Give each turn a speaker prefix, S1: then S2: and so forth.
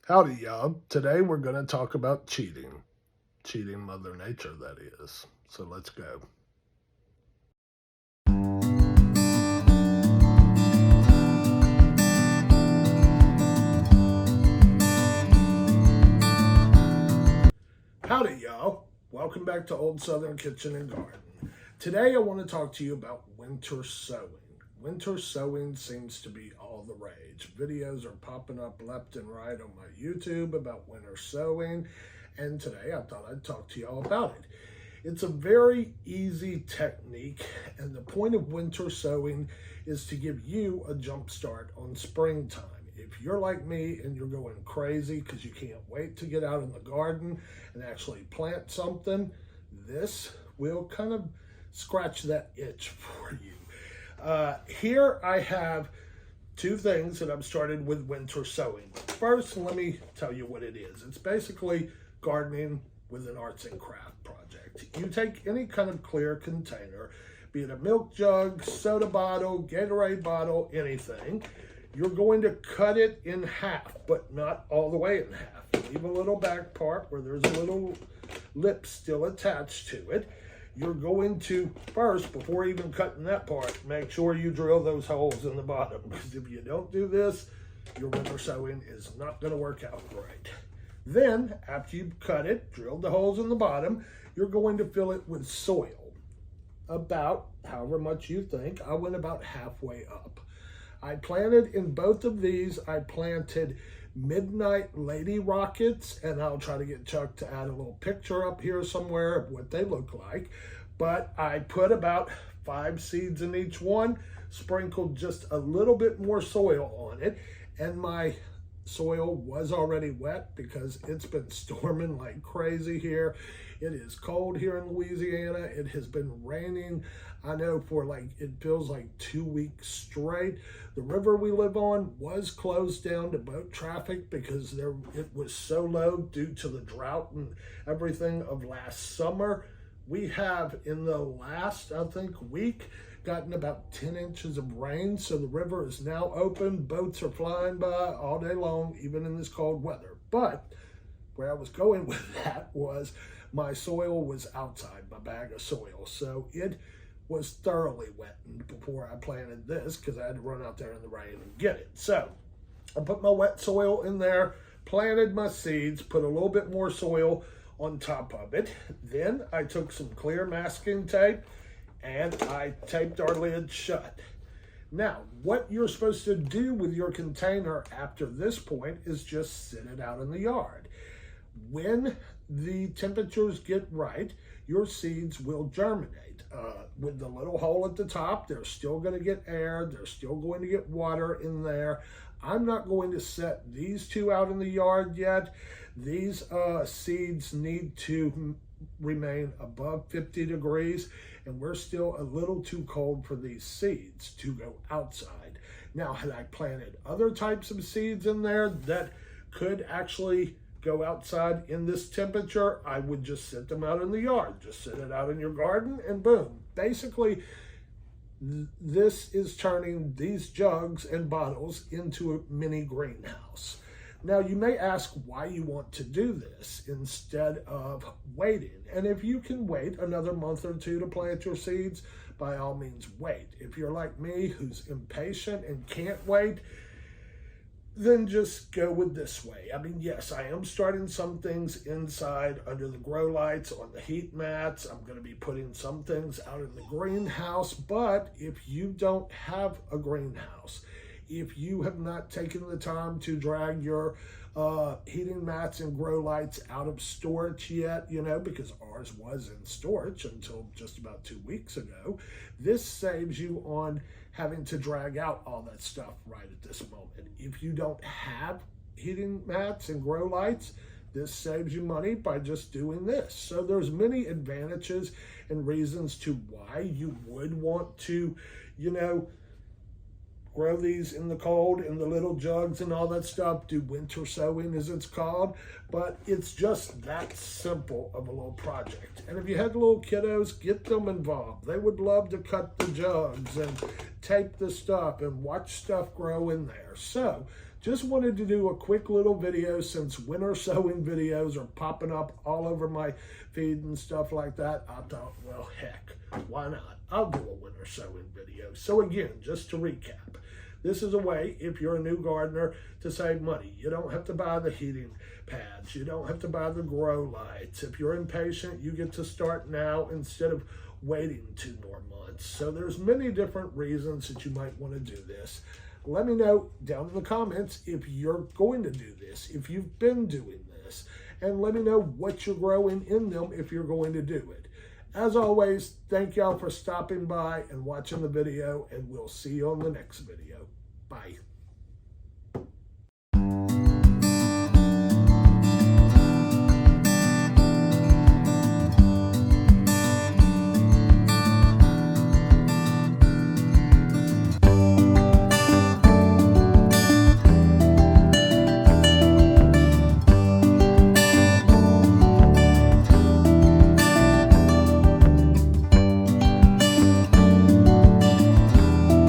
S1: Howdy, y'all. Today we're going to talk about cheating. Cheating Mother Nature, that is. So let's go. Howdy, y'all. Welcome back to Old Southern Kitchen and Garden. Today I want to talk to you about winter sowing. Winter sowing seems to be all the rage. Videos are popping up left and right on my YouTube about winter sowing, and today I thought I'd talk to y'all about it. It's a very easy technique, and the point of winter sowing is to give you a jump start on springtime. If you're like me and you're going crazy because you can't wait to get out in the garden and actually plant something, this will kind of scratch that itch for you. Here I have two things that I've started with winter sowing. First, let me tell you what it is. It's basically gardening with an arts and craft project. You take any kind of clear container, be it a milk jug, soda bottle, Gatorade bottle, anything. You're going to cut it in half, but not all the way in half. Leave a little back part where there's a little lip still attached to it. You're going to first, before even cutting that part, make sure you drill those holes in the bottom, because if you don't do this, your winter sowing is not going to work out great. Then, after you've cut it, drilled the holes in the bottom, you're going to fill it with soil. About however much you think. I went about halfway up. I planted in both of these, I planted Midnight Lady Rockets, and I'll try to get Chuck to add a little picture up here somewhere of what they look like. But I put about 5 seeds in each one, sprinkled just a little bit more soil on it, and my soil was already wet because it's been storming like crazy here. It is cold here in Louisiana. It has been raining, I know, for it feels like 2 weeks straight. The river we live on was closed down to boat traffic because it was so low due to the drought and everything of last summer. We have, in the last, I think, week, gotten about 10 inches of rain, so the river is now open. Boats are flying by all day long, even in this cold weather. But where I was going with that was my soil was outside my bag of soil, so it was thoroughly wetted before I planted this because I had to run out there in the rain and get it. So I put my wet soil in there, planted my seeds, put a little bit more soil on top of it. Then I took some clear masking tape and I taped our lid shut. Now, what you're supposed to do with your container after this point is just sit it out in the yard. When the temperatures get right, your seeds will germinate. With the little hole at the top, they're still going to get air, they're still going to get water in there. I'm not going to set these two out in the yard yet. These seeds need to remain above 50 degrees, and we're still a little too cold for these seeds to go outside. Now, had I planted other types of seeds in there that could actually go outside in this temperature, I would just sit them out in the yard. Just sit it out in your garden and boom. Basically, this is turning these jugs and bottles into a mini greenhouse. Now, you may ask why you want to do this instead of waiting. And if you can wait another month or two to plant your seeds, by all means, wait. If you're like me, who's impatient and can't wait, then just go with this way. I mean, yes, I am starting some things inside under the grow lights on the heat mats. I'm going to be putting some things out in the greenhouse. But if you don't have a greenhouse, if you have not taken the time to drag your heating mats and grow lights out of storage yet, because ours was in storage until just about 2 weeks ago, this saves you on having to drag out all that stuff right at this moment. If you don't have heating mats and grow lights, this saves you money by just doing this. So there's many advantages and reasons to why you would want to, grow these in the cold in the little jugs and all that stuff, do winter sowing as it's called, but it's just that simple of a little project. And if you had little kiddos, get them involved. They would love to cut the jugs and tape the stuff and watch stuff grow in there. So Just wanted to do a quick little video since winter sowing videos are popping up all over my feed and stuff like that. I thought, well, heck, why not? I'll do a winter sowing video. So again, just to recap, this is a way, if you're a new gardener, to save money. You don't have to buy the heating pads. You don't have to buy the grow lights. If you're impatient, you get to start now instead of waiting 2 more months. So there's many different reasons that you might want to do this. Let me know down in the comments if you're going to do this, if you've been doing this, and let me know what you're growing in them if you're going to do it. As always, thank y'all for stopping by and watching the video, and we'll see you on the next video. Bye.